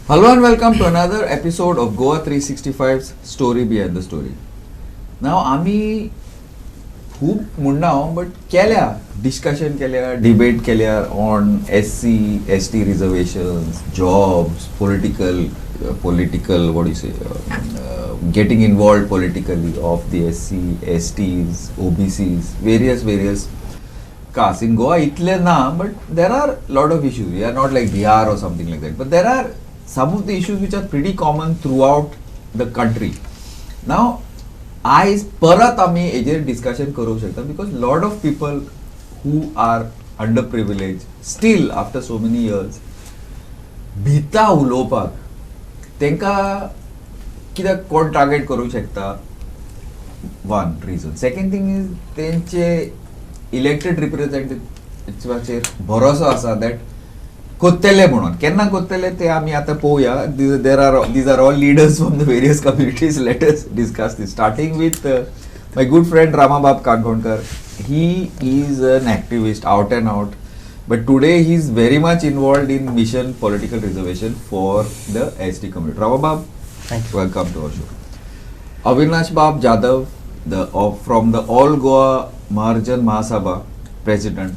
Hello and welcome to another episode of Goa 365's Story Behind the Story. Now आम्ही खूप म्हणना but केल्या discussion केल्या debate केल्या on SC ST reservations jobs political what do you say getting involved politically of the SC STs OBCs various castes in Goa itle na, but there are lot of issues. We are not like Bihar or something like that, but there are some of the issues which are pretty common throughout the country. Now, I परत आम्ही हेजेर discussion करू शकता because lot of people who are underprivileged still after so many years भिता उलोवपाक तेंका कित्याक कोण target करूंक शकता. One reason. Second thing is तेंचे इलेक्टेड रिप्रेझेंटेटिव्हाचेर भरोसो आसा दॅट कोत्तेले म्हणून केन्ना कोत्तेले ते आमी आतां पळोवया. these are all leaders from the various communities. Let us discuss this, starting with my good friend Ramabab Kankonkar. He is an activist out and out, but today he is very much involved in mission political reservation for the ST community. Ramabab, thank you. Welcome to our show. Avinash Bab Jadhav, from the All Goa Mahajan Mahasabha, president,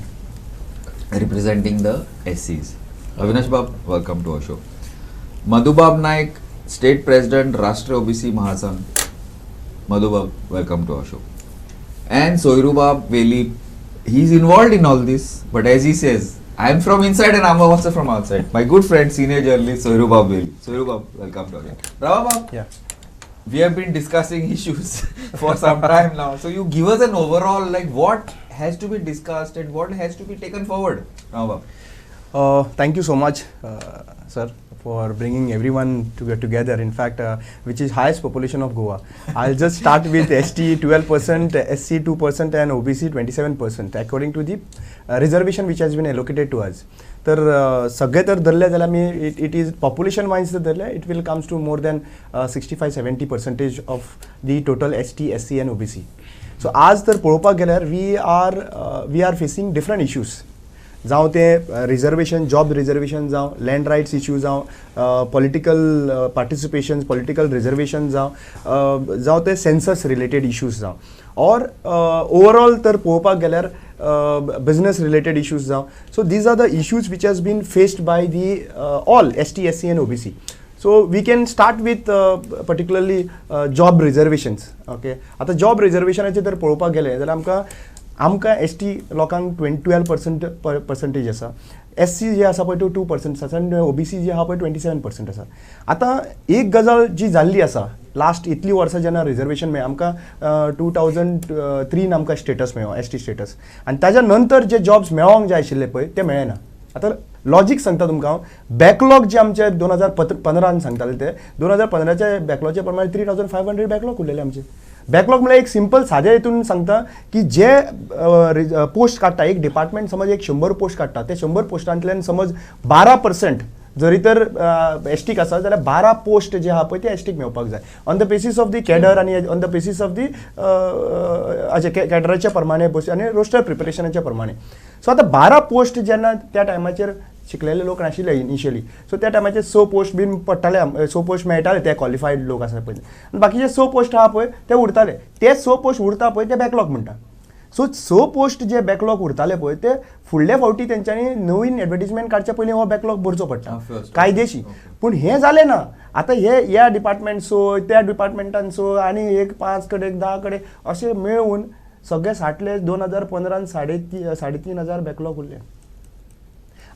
representing the SCs. Avinash Bab, welcome to our show. Madhubab Naik, state president, Rashtra OBC Mahasangh. Madhubab, welcome to our show. And Soirubab Veli, he's involved in all this, but as he says, I am from inside and I'm also from outside. My good friend, senior journalist Soirubab Veli. Soirubab, welcome to our show. Ramabab, Yeah. we have been discussing issues for some time now. So you give us an overall, like what has to be discussed and what has to be taken forward. Ramabab. Thank you so much, sir, for bringing everyone together. In fact, which is highest population of Goa. I'll just start with ST 12%, SC 2%, and OBC 27%, according to the reservation which has been allocated to us. तर सगळे तर धरले जाल्यार आमी it is population wise जर धरले it will comes to more than 65-70% of the total ST SC and OBC. So आज तर पळोवपाक गेल्यार we are facing different issues. जावं ते रिजर्वेशन जॉब रिजर्वेशन जावं लँड रायट्स इश्यू जावं पॉलिटिकल पार्टिसिपेशन पॉलिटिकल रिजर्वेशन जावं ते सेन्सस रिलेटेड इश्यूज जावं ऑर ओवरऑल तर पळोवपाक गेल्यार business related issues now. So these are the issues which has been faced by the all ST, SC and OBC. So we can start with particularly job reservations. Okay. आता job reservation जर पळोवपाक गेले जाल्यार आमकां ST लोकांक 12% आसा. SC जे आसा पळय तो 2% आसा आनी OBC जे आहा पळय 27% आसा. आतां एक गजाल जी जाल्ली आसा लास्ट इतली वर्सां जेन्ना रिजर्वेशन मेळ्ळें आमकां 2003 आमकां स्टेटस मेळ्ळो ST स्टेटस आनी ताज्या नंतर जे जॉब्स मेळोंक जाय आशिल्ले पळय ते मेळ्ळे ना. आतां लॉजीक सांगता तुमकां हांव बॅकलॉग जे आमचे 2015 सांगताले ते 2015च्या बॅकलॉगच्या प्रमाणे 3500 बॅकलॉग उरलेले आमचे. बॅकलॉग म्हळ्यार एक सिंपल सादे हितून सांगता की जे पोस्ट काडटा एक डिपार्टमेंट समज एक 100 पोस्ट काडटा ते 100 पोस्टांतल्यान समज 12% जरी तर STक आसा जाल्यार 12 पोस्ट जे आहा पळय ते STक मेळपाक जाय on the basis of the cadre आनी on the basis of the कॅडराच्या प्रमाणे आनी रोस्टर प्रिपरेशनाच्या प्रमाणे. सो आतां 12 पोस्ट जेन्ना त्या टायमाचेर शिकलेले लोक नाशिल्ले इनिशियली सो त्या टायमाचेर 6 पोस्ट बीन पडटाले 6 पोस्ट मेळटाले ते क्वॉलिफायड लोक आसा पळय आनी बाकीचे 6 पोस्ट आहा पळय ते उरताले. ते 6 पोस्ट उरता पळय ते बॅकलॉग म्हणटा. सो 6 पोस्ट जे बॅकलॉग उरताले पळय ते फुडले फावटी तेंच्यांनी नवीन एडवर्टिजमेंट काडच्या पयलीं हो बॅकलॉग भरचो पडटा कायदेशी. पूण हें जालें ना. आतां हे ह्या डिपार्टमेंट सो त्या डिपार्टमेंटान सो आनी एक 5 कडेन 10 कडेन अशें मेळून सगळे साठले 2015 3,500 बॅकलॉग उरले.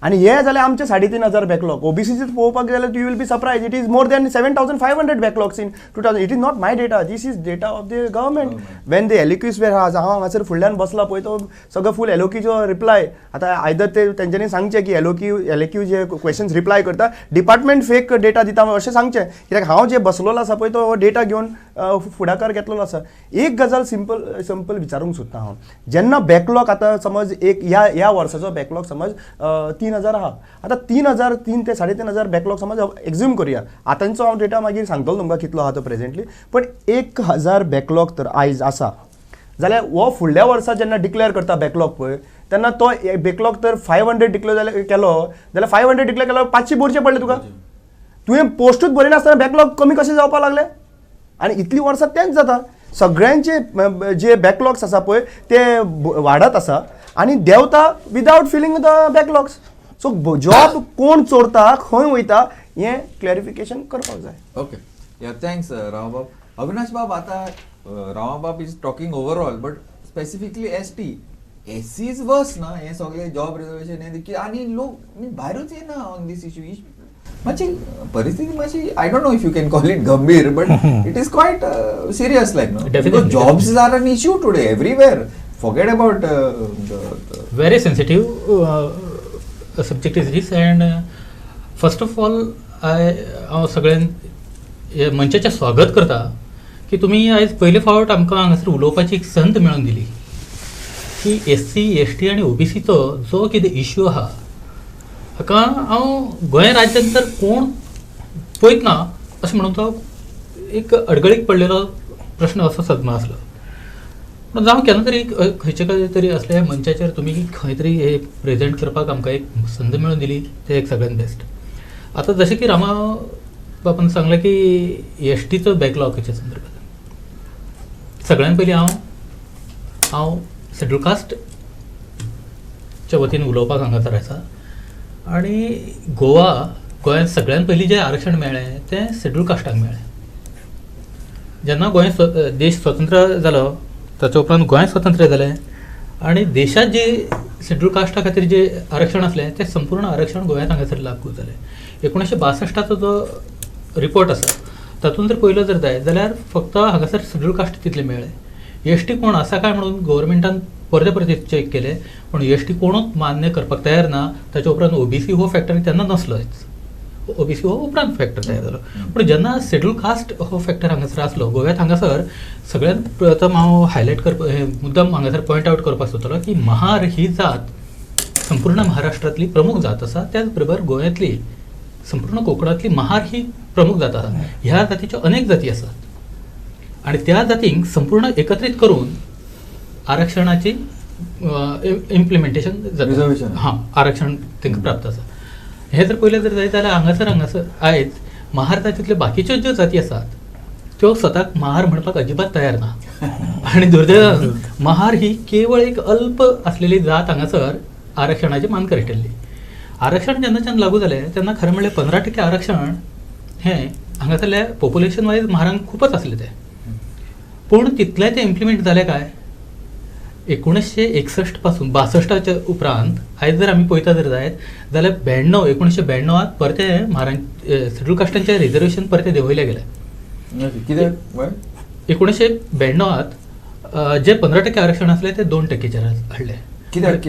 आणि हे जाल्यार आमचे 3,500 बॅकलॉग. ओबीसीचे पळोवपाक गेल्यार you will be surprise it is more than 7,500 backlogs in 2000. It is not my data, this is data of the government. When the एलोक्यूज वेर हांव हांगासर फुडल्यान बसला पळय तो सगळो फूल एलोक्यूचो रिप्लाय. आतां आयदर ते तेंच्यांनी सांगचें की एलोक्यू जे क्वेश्चन्स रिप्लाय करता डिपार्टमेंट फेक डेटा दिता अशें सांगचें. कित्याक हांव जे बसलोलो आसा पळय तो डेटा घेवन फुडाकार घेतलेलो आसा. एक गजाल सिंपल विचारूंक सोदता हांव. जेन्ना बॅकलॉग आतां समज एक ह्या वर्साचो बॅकलॉग समज 3,000 आहा. आतां 3,000 3 ते 3,500 बॅकलॉग समज एक्झ्यूम करुया. आतांचो हांव डेटा मागीर सांगतलो तुमकां कितलो आहा तो प्रेझेंटली. पण 1,000 बॅकलॉग तर आयज आसा जाल्यार हो फुडल्या वर्सा जेन्ना डिक्लेअर करता बॅकलॉग पळय तेन्ना तो बॅकलॉग तर 500 डिक्लेअर केलो जाल्यार 500 डिक्लेअर केलो 500 भरचे पडले तुका. तुवें पोस्टूच बरयनासतना बॅकलॉग कमी कशें जावपाक लागले आनी इतलीं वर्सां तेंच जाता सगळ्यांचे जे बॅकलॉग्स आसा पळय ते वाडत आसा आनी देंवता विदावट filling the backlogs. So job कोण चोरता खंय वयता हें क्लॅरिफिकेशन करपाक जाय. ओके या थँक्स रावबाब. अविनाश बाब आता रावबाब is talking overall but specifically ST SC is worse ना हे सगळे जॉब रिझर्वेशन हे आणि लोक भायरूच येना ऑन दिस इश्यू. मातशी परिस्थिती मातशी I don't know if you can call it गंभीर but it is quite serious like no because jobs are an issue today everywhere. Forget about very sensitive subject is this and first of all हांव सगळ्यां ह्या मंचाचें स्वागत करता की तुमी आयज पयले फावट आमकां हांगासर उलोवपाची एक संद मेळून दिली की SC ST आनी OBCचो जो कितें इश्यू आहा हाका हांव गोंय राज्यांत तर कोण पळयत ना अशें म्हणून तो एक अडगळीक पडलेलो प्रश्न असो सदमा आसलो. पूण जावं केन्ना तरी खंयचे तरी असल्या मंचाचेर तुमी खंय तरी हे प्रेझेंट करपाक आमकां एक संद मेळून दिली ते एक सगळ्यात बेस्ट. आता जशें की रामा बापान सांगलें की STचो बॅकलॉगाच्या संदर्भात सगळ्यान पयलीं हांव शेड्यूल कास्टच्या वतीन उलोवपाक हांगासर आसा. आनी गोंयांत सगळ्यान पयलीं जें आरक्षण मेळ्ळें तें शेड्यूल कास्टाक मेळ्ळें. जेन्ना गोंय देश स्वतंत्र जालो ताचे उपरांत गोंय स्वतंत्र जालें आनी देशांत जे शेड्यूल कास्टा खातीर जे आरक्षण आसलें तें संपूर्ण आरक्षण गोंयांत हांगासर लागू जालें. 1962चो जो रिपोर्ट आसा तातूंत जर पयलो जर जायत जाल्यार फक्त हांगासर शेड्यूल कास्ट तितले मेळ्ळे. ST कोण आसा काय म्हणून गव्हर्मेंटान परते परते चॅक केले पूण ST कोणूच मान्य करपाक तयार ना. ताचे उपरांत OBC हो फॅक्टर तेन्ना नसलोच. OBC हो उपरांत फॅक्टर तयार जालो. पूण जेन्ना शेड्यूल कास्ट हो फॅक्टर हांगासर आसलो गोव्यात हांगासर सगळ्यांत प्रथम हांव हायलायट करपाक मुद्दम हांगासर पॉयंट आवट करपाक सोदतलो की महार ही जात संपूर्ण महाराष्ट्रांतली प्रमुख जात आसा. त्याच बरोबर गोंयांतली संपूर्ण कोंकणांतली महार ही प्रमुख जात आसा. ह्या जातीच्यो अनेक जाती आसात आनी त्या जातींक संपूर्ण एकत्रीत करून आरक्षणाची इम्प्लिमेंटेशन जाता. हां आरक्षण तांकां प्राप्त आसा. हे जर पयलें जर जायत जाल्यार हांगासर आयज महार जातींतल्यो बाकीच्यो ज्यो जाती आसात त्यो स्वताक महार म्हणपाक अजिबात तयार ना. आनी दुर्दैवान महार ही केवळ एक अल्प आसलेली जात हांगासर आरक्षणाची मानकरी ठरली. आरक्षण जेन्नाच्यान लागू जालें तेन्ना खरें म्हणल्यार 15% आरक्षण हें हांगासरल्या पॉप्युलेशन वायज महारांक खूपच आसलें तें. पूण तितलें तें इम्प्लिमेंट जालें काय 1961 पासून 62च्या उपरांत आयज जर आमी पळयता जर जायत जाल्यार 1992 परते महाराष्ट्र शेड्यूल कास्टांचें रिजर्वेशन परते देंवयलें गेलें. कित्याक 1992 जे 15% आरक्षण आसलें तें 2%चेर हाडलें. कित्याक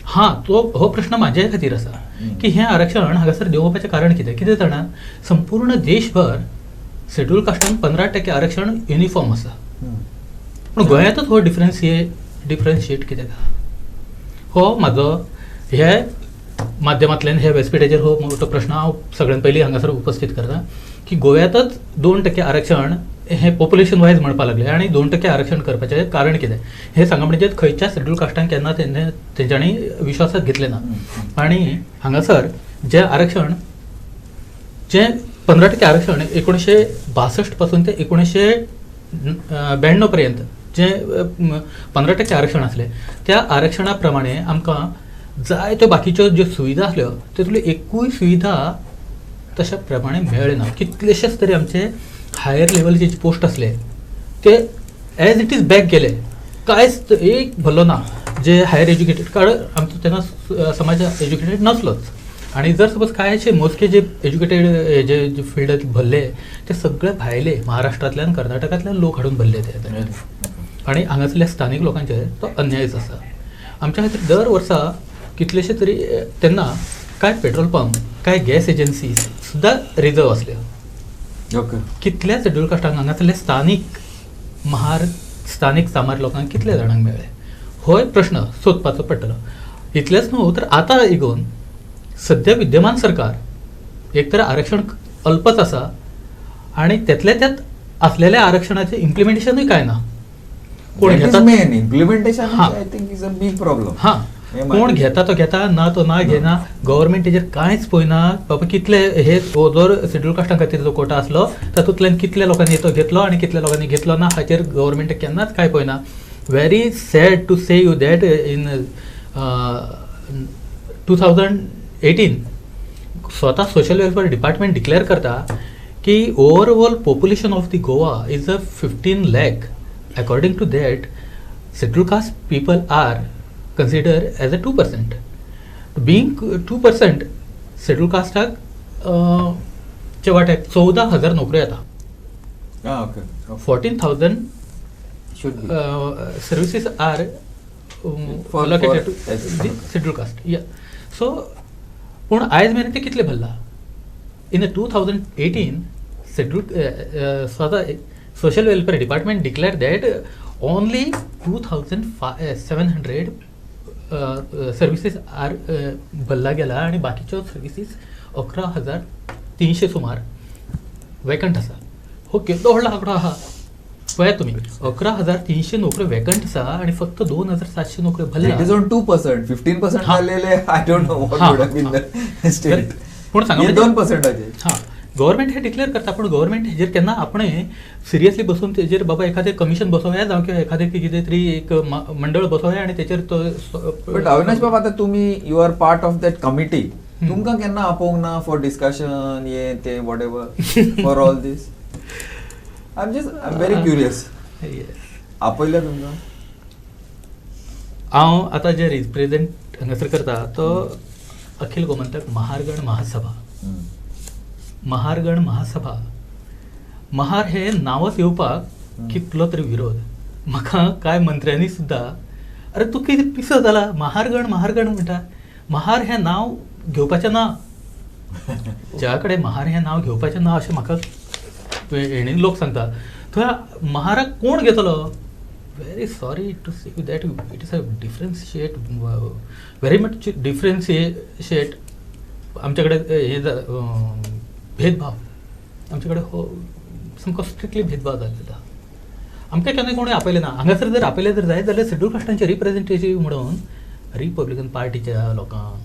हां हो प्रश्न म्हाज्या खातीर आसा की हें आरक्षण हांगासर देंवोवपाचें कारण कितें जाणा संपूर्ण देशभर शेड्यूल कास्टांक 15% आरक्षण युनिफॉर्म आसा. पूण गोंयांतूच हो डिफरन्शिएट कित्याक आहा हो म्हाजो हे माध्यमांतल्यान हे व्यासपीठाचेर हो मोठो प्रश्न हांव सगळ्यान पयलीं हांगासर उपस्थित करता की गोंयांतच 2% आरक्षण हें पॉप्युलेशन वायज म्हणपाक लागलें आनी 2% आरक्षण करपाचें कारण कितें हें सांगप म्हणजे खंयच्या शेड्यूल कास्टांक केन्ना तेंच्यांनी विश्वासात घेतलें ना. आनी हांगासर जें आरक्षण जें 15% आरक्षण 1962 पासून ते 1992 पर्यंत जें 15% आरक्षण आसलें त्या आरक्षणा प्रमाणे आमकां जाय त्यो बाकीच्यो ज्यो सुविधा आसल्यो तेतूंतल्यो एकूय सुविधा तशा प्रमाणे मेळ्ळ्यो ना. कितलेशेच तरी आमचे हायर लेवलचे जे पोस्ट आसले ते एज इट इज बॅक गेले. कांयच एक भल्लो ना जे हायर एज्युकेटेड कारण आमचो तेन्ना समाज एज्युकेटेड नसलोच. आनी जर सपोज कांयशे मोजके जे एज्युकेटेड जे फिल्डांत भरले ते सगळे भायले महाराष्ट्रांतल्यान कर्नाटकांतल्यान लोक हाडून भरले ते. आनी हांगासरल्या स्थानीक लोकांचेर तो अन्यायच आसा. आमच्या खातीर दर वर्सा कितलेशे तरी तेन्ना कांय पेट्रोल पंप कांय गॅस एजन्सीज सुद्दां रिजर्व आसल्यो. कितल्या शेड्यूल कास्टांक हांगासरले स्थानीक सामार लोकांक कितल्या जाणांक मेळ्ळे हो एक प्रश्न सोदपाचो पडटलो. इतलेंच न्हू तर आतां इगोवन सद्या विद्यमान सरकार एक तर आरक्षण अल्पच आसा आनी त्यातल्या त्यात असलेल्या आरक्षणाचें इम्प्लिमेंटेशनूय काय ना. कोण घेतात main implementation I think is a big problem. हां हे कोण माहिती. घेता तो घेता ना तो ना घेना गव्हर्नमेंट तेजेर कांयच पळयना बाबा कितले हे जर शेड्यूल कास्टां खातीर जो कोटा आसलो तातूंतल्यान कितल्या लोकांनी तो घेतलो आनी कितल्या लोकांनी घेतलो ना हाचेर गव्हर्नमेंट केन्नाच कांय पळयना. Very sad to say you that in 2018 स्वता सोशल वेलफेअर डिपार्टमेंट डिक्लेअर करता की overall population of the Goa is a 15 lakh. According to that schedule caste people are consider as a 2%. Being 2% schedule कास्टाक चे वाट्याक 14,000 नोकऱ्यो येता. Okay 14,000 should be services are For- allocated for to SC. the scheduled caste. Yeah. So, पूण आयज मेरेन ते कितले भरला? In 2018, scheduled social welfare department declared that only 2,700 services are भरला गेला आणि बाकीच्यो सर्विसीस 11,300 सुमार वेकंट आसा. हो केन्नो व्हडलो आंकडो आहा पळयात तुमी. 11,300 नोकऱ्यो वेकंट आसा आणि फक्त 2,700 नोकऱ्यो इट भरल्या. Is on 2%. 15% हा. झालेले आय डोंट नो व्हॉट हा. Would have been the state. पूण सांगा हे म्हणजे- 2%. हां गव्हर्नमेंट हे डिक्लेअर करता पण गव्हर्नमेंट हेजेर केन्ना आपण सिरियसली बसून तेजेर बाबा एखादें कमिशन बसोवया जावं किंवा एखादें कितें तरी एक मंडळ बसोवया आणि तेचेर तो बट अविनाश बाबा आता तुम्ही you are part of that committee. तुमकां केन्ना आपोवंक ना फॉर डिस्कशन हे ते whatever for all this? I am very curious. आपयल्या तुमकां? हांव आतां जे रिप्रेझेंट हांगासर करता तो अखिल गोमंतक महारगण महासभा. महारगण महासभा महार हे नांवच येवपाक कितलो तरी विरोध. म्हाका कांय मंत्र्यांनी सुद्दां अरे तूं कितें पिसो जाला महारगण महारगण म्हणटा. महार हें नांव घेवपाचें ना. ज्या कडेन महार हें नांव घेवपाचें ना अशें म्हाका हेणी लोक सांगता. थंय महाराक कोण घेतलो? Very sorry to say that it is a differentiate very much differentiate आमचे कडेन हे भेदभाव आमचे कडेन हो सामको स्ट्रिक्टली भेदभाव जाल्लो. आमकां केन्ना कोणूय आपयलें ना. हांगासर जर आपयलें जर जायत जाल्यार शेड्यूल कास्टांचें रिप्रेझेंटेटिव्ह म्हणून रिपब्लिकन पार्टीच्या लोकांक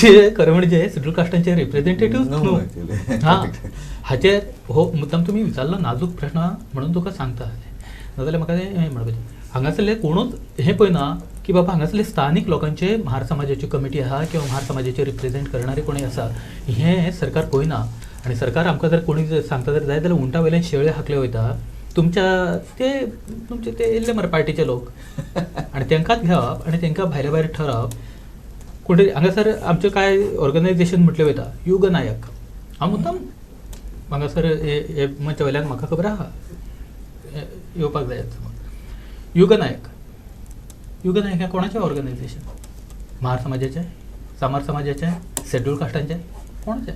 जे खरें म्हणजे शेड्यूल कास्टांचे रिप्रेझेंटेटिव्ह No, न्हू. actually. हां हाचेर हो मुद्दाम तुमी विचारलो नाजूक प्रश्न म्हणून तुका सांगता. नाजाल्यार म्हाका हें म्हणपाचें हांगासरले कोणूच हें पळयना की बाबा हांगासरले स्थानीक लोकांचे म्हार समाजाची कमिटी आहा किंवा म्हार समाजाचे रिप्रेझेंट करणारे कोणी आसा हें सरकार पळयना. आनी सरकार आमकां जर कोणी जर सांगता जर जाय जाल्यार उंटा वयल्यान शेळे हाकले वयता तुमचे ते येयल्ले मरे पार्टीचे लोक आनी तांकांच घेवप आनी तांकां भायल्या भायर ठरवप. कोण तरी हांगासर आमचे कांय ऑर्गनायजेशन म्हटले वयता युग नायक. हांव मुद्दाम हांगासर हे मंचा वयल्यान म्हाका खबर आहा येवपाक जाय. युग नायक हें कोणाचें ऑर्गनायजेशन? म्हार समाजाचें, सामार समाजाचें, शेड्यूल कास्टांचें, कोणाचें?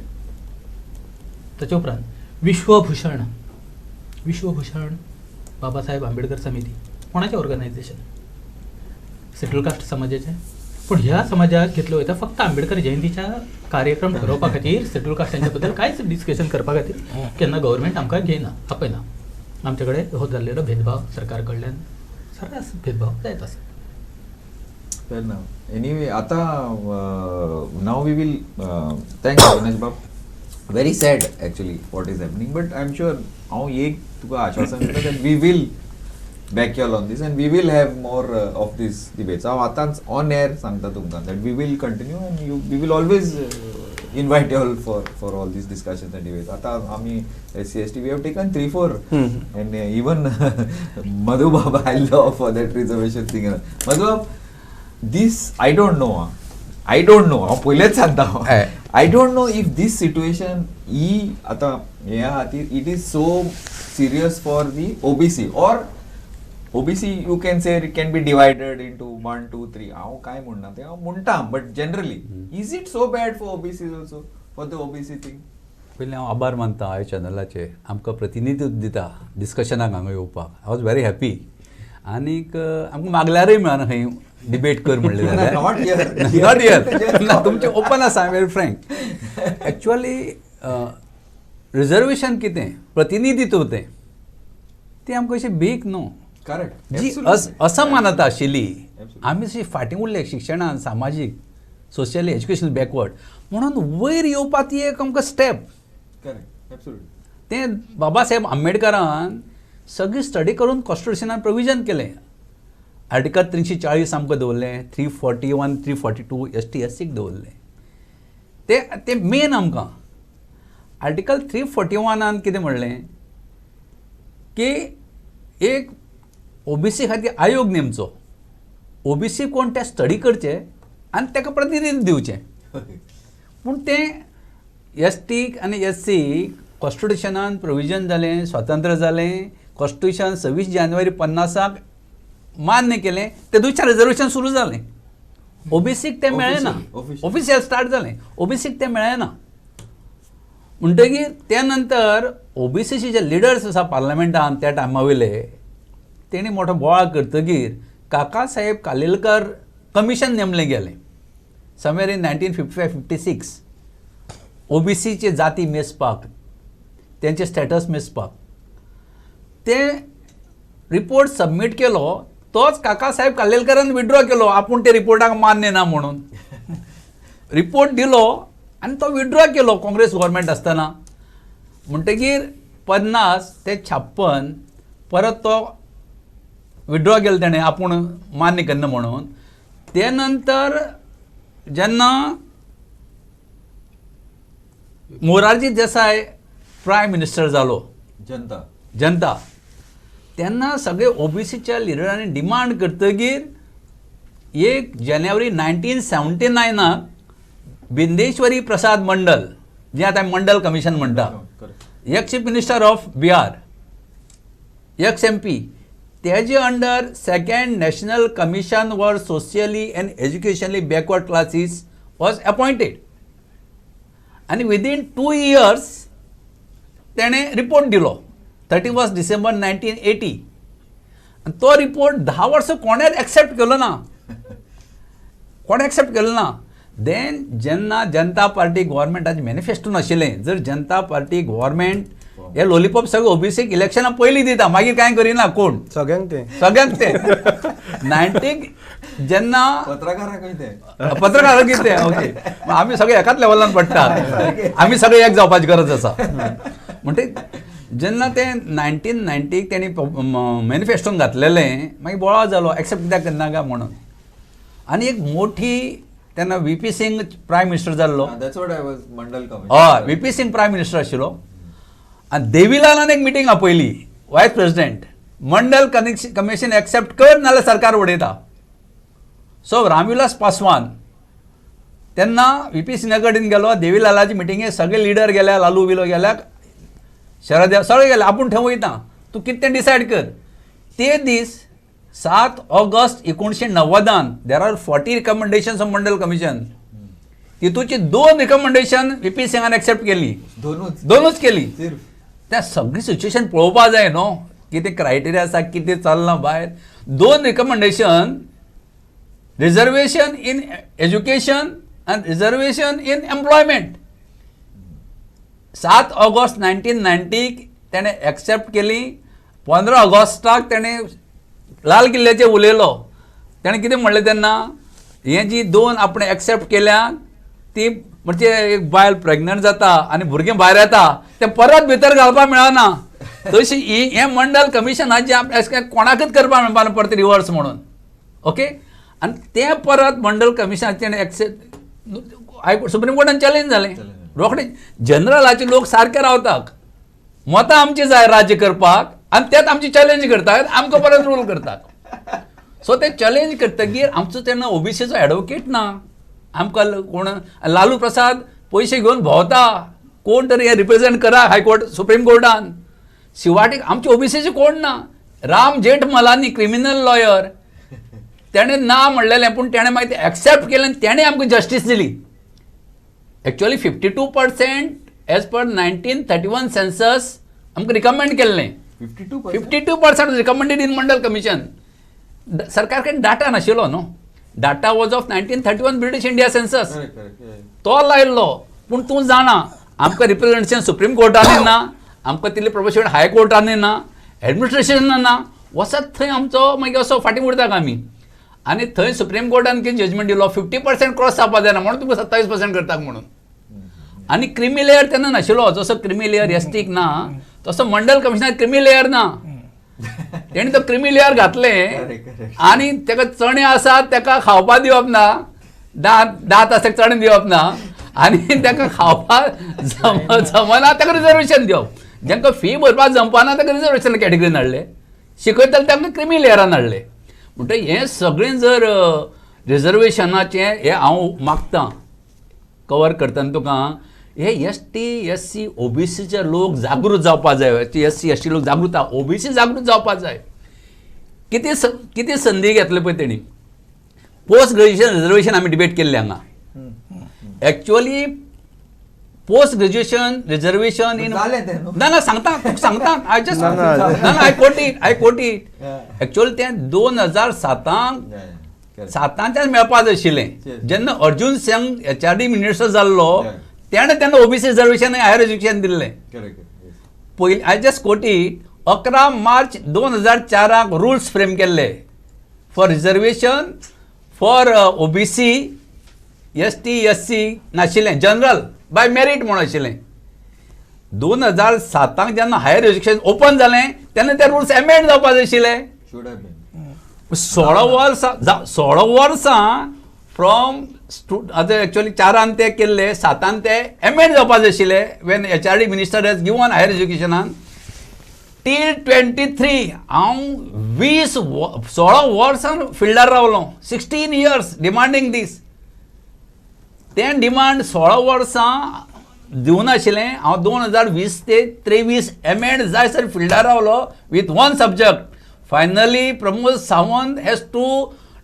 ताचे उपरांत विश्वभूषण बाबासाहेब आंबेडकर समिती कोणाचें ऑर्गनायजेशन? शेड्यूल कास्ट समाजाचें. पूण ह्या समाजाक घेतलो वयता फक्त आंबेडकर जयंतीच्या कार्यक्रम ठरोवपा खातीर शेड्यूल कास्टांच्या बद्दल कांयच डिस्कशन करपा खातीर केन्ना गव्हर्नमेंट आमकां घेयना आपयना. आमचे कडेन हो जाल्लेलो भेदभाव सरकार कडल्यान सर्रास भेदभाव जायत आसा. एनिवे आता नाव वी विल थँक अविनाश बाब. Very sad actually what is happening but I am sure हांव एक तुका आश्वासन दिता that we will back y'all on this and we will have more of these debates. हांव आतांच ऑन एअर सांगता तुमकां that we will continue and we will always invite you all for all these discussions and debates. Ata ami SC/ST we have taken 3-4 and even Madhu Baba I love for that reservation thing. Madhu this I don't know. हांव पयलेच सांगता. I don't know if this situation ही आता ह्या खातीर it is so serious for the OBC or OBC you can say it can be divided into 1, 2, 3. हांव काय म्हणना ते हांव म्हणटा but generally is it so bad for OBC also for the OBC thing? पयलीं हांव आभार मानता ह्या चॅनलाचे आमकां प्रतिनिधित्व दिता डिस्कशनाक हांगा येवपाक. I was very happy. आनीक आमकां मागल्यारय मेळना खंय डिबेट कर म्हणलें जाल्यार नॉट हियर ना तुमचें ओपन आसा. I very frank. Actually reservation कितें प्रतिनिधित्व तें आमकां अशें भीक न्हू करेक्ट जी असमानता आशिल्ली आमी अशी फाटीं उरले शिक्षणान, सामाजीक, सोशियली, एज्युकेशन बॅकवर्ड, म्हणून वयर येवपाक ती एक आमकां स्टेप. Correct, absolutely. तें बाबा साहेब आंबेडकरान सगळी स्टडी करून कॉन्स्टिट्युशनान प्रोविजन केलें. आर्टिकल 340 आमकां दवरलें, 341, 342 ST SCक दवरलें. ते मेन आमकां. आर्टिकल 341 कितें म्हणलें की एक OBC खातीर आयोग नेमचो. OBC कोण ते स्टडी करचे आनी ताका प्रतिनिधी दिवचें. पूण तें ST आनी SC कॉन्स्टिट्युशनान प्रोविजन जालें, स्वातंत्र्य जालें. कॉन्स्टिट्युशन 26 जानेवारी 50 मान्य केलें. ते दुसरें रिजर्वेशन सुरू जालें. OBCक तें मेळ्ळें ना. ऑफिशियल स्टार्ट जालें. OBCक तें मेळ्ळें ना. म्हणटकीर त्या नंतर OBCचे जे लिडर्स आसा पार्लमेंटान त्या टायमा वयले, तेणी मोठो बोवाळ करतकीर काका साहेब कालेलकर कमिशन नेमलें गेलें. समवेर इन 1955-56 OBCचे जाती मेजपाक, तेंचे स्टेटस मेजपाक. ते रिपोर्ट सबमीट केलो. तोच काका साहेब कालेलकरान विड्रॉ केलो, आपूण ते रिपोर्टाक मान्य ना म्हणून. रिपोर्ट दिलो आनी तो विड्रॉ केलो काँग्रेस गव्हर्मेंट आसतना. म्हणटकीर 50 ते 56 परत तो विड्रॉ केलो तेणें, आपूण मान्य करना म्हणून. ते नंतर जेन्ना मोरारजी देसाय प्रायम मिनिस्टर जालो, जनता, तेन्ना सगळे OBCच्या लिडरांनी डिमांड करतकीर 1 जानेवारी 1979 बिंदेश्वरी प्रसाद मंडल, जे आतां मंडल कमिशन म्हणटा, ex chief minister of Bihar, x MP, तेजे under second national commission for socially and educationally backward classes was appointed. आनी विदीन 2 years तेणें रिपोर्ट दिलो 31 डिसेंबर 1980. आनी तो रिपोर्ट 10 वर्सां कोणें एक्सेप्ट केलो ना. कोणें एक्सेप्ट केलो ना. देन जेन्ना जनता पार्टी गव्हर्मेंटाचें मॅनिफेस्टो नाशिल्लें, जर जनता पार्टी गव्हर्मेंट हे लॉलीपॉप सगळे OBCक इलेक्शना पयलीं दिता, मागीर कांय करिना कोण, सगळ्यांक ते 90 जेन्ना पत्रकाराक कितें ओके, आमी सगळे एकाच लेवलान पडटा, आमी सगळे एक जावपाची गरज आसा. म्हणटे जेन्ना ते 1990 तेणी मॅनिफेस्टोन घातलेलें, मागीर बोळा जालो एक्सेप्ट कित्याक करना काय म्हणून. आनी एक मोठी तेन्ना VP सिंग प्रायम मिनिस्टर जाल्लो. हय, VP सिंग प्रायम मिनिस्टर आशिल्लो. आनी देवीलालान एक मिटींग आपयली, वायस प्रेसिडेंट, मंडल कमिशन एक्सेप्ट कर नाल्यार सरकार उडयता. सो रामविलास पासवान तेन्ना VP सिंगा कडेन गेलो. देवीलालाची मिटिंगेक सगळे लिडर गेल्या, लालू बिलो गेल्या, शरद सगळे गेले. आपूण थंय वयता, तूं कितें तें डिसायड कर. ते दीस 7 August 1990 there are 40 recommendations of Mandal commission. तितूची 2 रिकमेंडेशन VP सिंगान एक्सेप्ट केली, दोनूच केली. त्या सगळी सिच्युएशन पळोवपा जाय न्हू, कितें क्रायटेरिया आसा, कितें चलना भायर. 2 रिकमेंडेशन, रिजर्वेशन इन एज्युकेशन आनी रिजर्वेशन इन एम्प्लॉयमेंट. 7 ऑगस्ट 1990 तेणें एक्सेप्ट केली. 15 ऑगस्टाक तेणें लाल किल्ल्याचेर उलयलो. तेणें कितें म्हणलें तेन्ना, हें जी 2 आपण एक्सेप्ट केल्या, ती म्हणजे एक बायल प्रेग्नंट जाता आनी भुरगें भायर येता, तें परत भितर घालपाक मेळना. तशी हें मंडल कमिशनाचें कोणाकच करपाक मेळपा ना, परत रिवर्स म्हणून. ओके. आनी तें परत मंडल कमिशनाचें एक्सेप्ट हायकोर्ट, सुप्रीम कोर्टान चॅलेंज जालें. रोखडें जनरलाचे लोक सारके रावतात, मतां आमची जाय राज्य करपाक, आनी तेच आमची चॅलेंज करतात, आमकां परत रूल करतात. सो ते चॅलेंज करतकीर आमचो तेन्ना OBCचो एडवोकेट ना. आमकां कोण लालू प्रसाद पयशे घेवन भोंवता, कोण तरी हे रिप्रेझेंट करा हायकोर्ट, सुप्रीम कोर्टान. शिवाटीक आमचे OBCचे कोण ना. राम जेठमलानी क्रिमिनल लॉयर, तेणें ना म्हणलेलें, पूण तेणें मागीर तें एक्सेप्ट केलें आनी तेणें आमकां जस्टीस दिली. एक्चुअली 52% एज पर 1931 सेन्सस आमकां रिकमेंड केल्लें. 52% रिकमेंडेड इन मंडल कमिशन. सरकार कडेन डाटा नाशिल्लो न्हू. Data was of 1931 British India census. तो लायिल्लो. पूण तूं जाणा, आमकां रिप्रेझेंटेशन सुप्रीम कोर्टानूय ना, आमकां तितलें प्रोफेशन हायकोर्टानूय ना, एडमिनिस्ट्रेशनान ना. वसत थंय आमचो मागीर असो फाटीं उरतात आमी. आनी थंय सुप्रीम कोर्टान कितें जजमेंट दिलो 50% क्रॉस जावपा जायना म्हणून तुमी 27% करता म्हणून. आनी क्रिमी लेयर तेन्ना नाशिल्लो. जसो क्रिमी लेयर एसटीक ना तसो मंडल कमिशनार क्रिमी लेयर ना. तेणी तो क्रिमी लेयर घातले आनी तेका चणे आसात तेका खावपा दिवप ना, दात आसा तेका चणे दिवप ना आनी तेका खावपाक जमना तेका रिजर्वेशन दिवप. जांकां फी भरपाक जमपाना तेका रिजर्वेशन कॅटेगरीन हाडले. शिकयताले तांकां क्रिमी लेयरान हाडले. म्हणटकीर हें सगळें जर रिजर्वेशनाचें हें हांव मागतां कवर करतना तुका हे ST, SC, OBCचे लोक जागृत जावपाक जाय. SC, ST लोक जागृत आहा, OBC जागृत जावपाक जाय. कितें संदी घेतले पळय तेणी. पोस्ट ग्रॅज्युएशन रिजर्वेशन आमी डिबेट केल्ले हांगा. Actually post graduation reservation in ना सांगता I just I quote it actually तें 2007 मेळपाक जाय आशिल्लें. जेन्ना अर्जुन सिंग HRD मिनिस्टर जाल्लो तेणें तेन्ना OBC रिजर्वेशन हायर एज्युकेशन दिल्लें. पयलीं I just quote it 11 March 2004 rules frame केल्ले for reservation for OBC, ST, SC नाशिल्लें, जनरल बाय मेरीट म्हणून आशिल्लें. 2007 जेन्ना हायर एज्युकेशन ओपन जालें तेन्ना ते रुल्स एमेंड जावपाक जाय आशिल्ले. 16 वर्सां फ्रॉम आतां एक्चुअली 4 ते केल्ले 7 ते एमेंड जावपाक जाय आशिल्ले when HRD minister has given higher एज्युकेशनान टील 23 हांव 16 वर्सां फिल्डार रावलो. 16 years डिमांडींग दीस. तें डिमांड 16 वर्सां दिवनाशिल्लें. हांव 2020 ते 23 एमेंड जायसर फिल्डार रावलो with one subject. Finally Pramod Sawant has to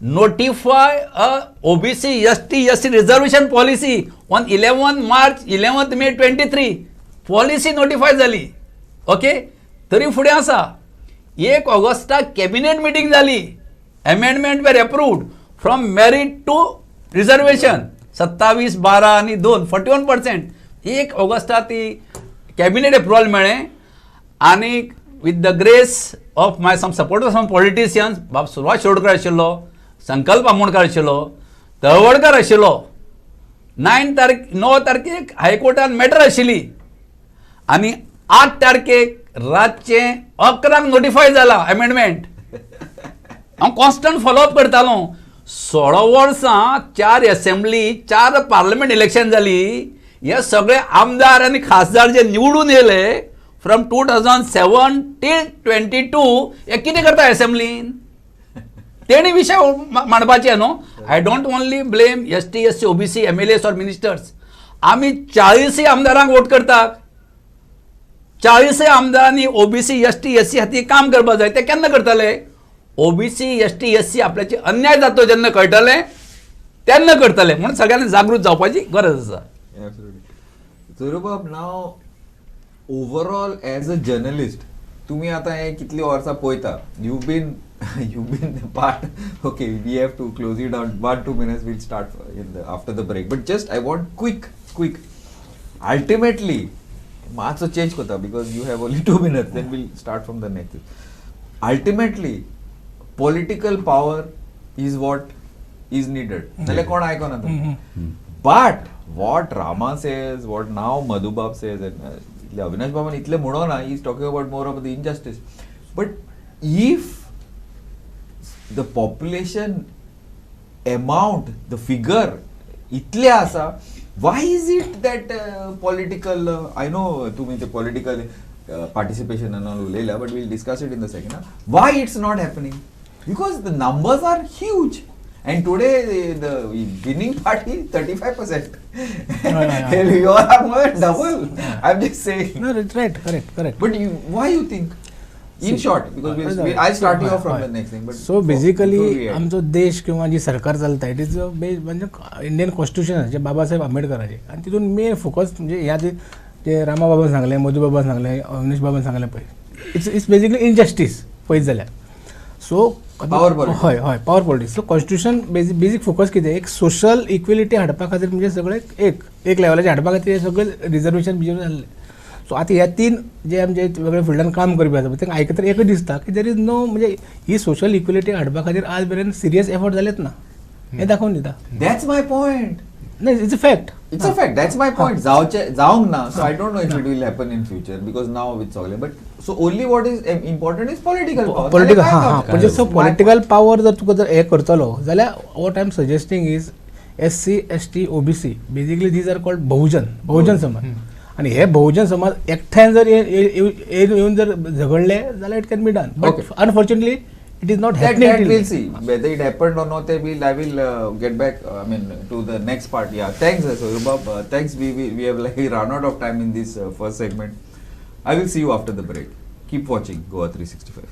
notify a OBC, ST, SC reservation policy on 11th May 23. Policy notify जाली. ओके, तरी फुडें आसा. 1 ऑगस्टाक कॅबिनेट मिटींग जाली. Amendment were approved from merit to reservation 27, 12 आनी 2 41%. 1 ऑगस्टाक ती कॅबिनेट अप्रुवल मेळ्ळें आनी with the grace of my some supporters from politicians बाब सुरवात शिरोडकर आशिल्लो, संकल्प आमोणकर आशिल्लो, तळवडकर आशिल्लो. 9 तारखेक हायकोर्टान मॅटर आशिल्ली आनी 8 तारखेक रातचे 11 नोटिफाय जाला अमेंडमेंट. हांव कॉन्स्टंट फॉलोअप करतालो. 16 वर्सां 4 असेंब्ली 4 पार्लमेंट इलेक्शन जाली. हे सगळे आमदार आनी खासदार जे निवडून येयले फ्रॉम 2007 टील 22 हे कितें करता असेंब्लीन. तेणी विशय मांडपाचे न्हू. I don't only blame ST, SC, OBC, MLAs or ministers. आमी 40 आमदारांक वोट करतात. 40 आमदारांनी OBC, ST, SC खातीर काम करपाक जाय. ते केन्ना करतले. OBC, ST, SC आपल्याचे अन्याय जातो जेन्ना कळटले तेन्ना करतले. म्हणून सगळ्यांनी जागृत जावपाची गरज आसा. Zurubab, now overall as a journalist, तुम्ही आता हे कितली वर्सां पळयता. You've been part. Okay, we have to close it down. 1-2 minutes we'll start after the break. But just I want quick. Ultimately, मातसो change करता because you have only 2 minutes. Then we'll start from the next. Ultimately, political power is what is needed. नाल्यार कोण आयकोना तो. But what Rama says, what now Madhubab says, and Avinash Baban itle म्हणोना, he is talking about more of the injustice. But if the population amount, the figure इतले आसा, why is it that political, I know तुम्ही ते political participation and all उलयला, but we'll discuss it in the second. Why it's not happening? Because the numbers are huge. And today the winning party 35%. You are more than double. I'm just saying. No, it's right. Correct. But why you think? In short, because I'll start you off from the next thing. But so basically, आमचो देश किंवा जी सरकार चलता it is म्हणजे Indian constitution जे बाबासाहेब आंबेडकराचे आणि तितून main focus म्हणजे ह्या जे रामा बाबान सांगले, मधु बाबान सांगले, अविनाश बाबान सांगले पळय, इट्स बेसिकली इनजस्टीस पळयत जाल्यार. So power politics. हय power politics. So constitution basic focus कितें, एक सोशल इक्वेलिटी हाडपा खातीर म्हणजे सगळे एक लेवलाचेर हाडपा खातीर सगळे रिजर्वेशन जाल्ले. सो आतां ह्या 3 जे आमचे वेगळ्या फिल्डान काम करपी आसा तांकां आयकतर एकच दिसता की देर इज नो म्हणजे ही सोशल इक्वेलिटी हाडपा खातीर आज मेरेन सिरियस एफर्ट जालेच ना हें दाखोवन दिता That's my point. नाही it's a fact It's a fact. That's my point. Zaung na. So I don't know if it will happen in future because now it's all. But so only what is important is political power. Political नाल्यार हां काय म्हणजे जाता? So political power जर तुका जर हे करतलो जाल्यार what I am suggesting is SC ST OBC basically these are called Bahujan Samaj आणि हे बहुजन समाज एकठांय जर येऊन जर झगडले जाल्यार it can be done but Okay. Unfortunately it is not That happening we'll see whether it happened or not. I will get back. I mean to the next part. Yeah. Thanks, Rubab. Thanks. We have like run out of time in this first segment. I will see you after the break. Keep watching Goa 365.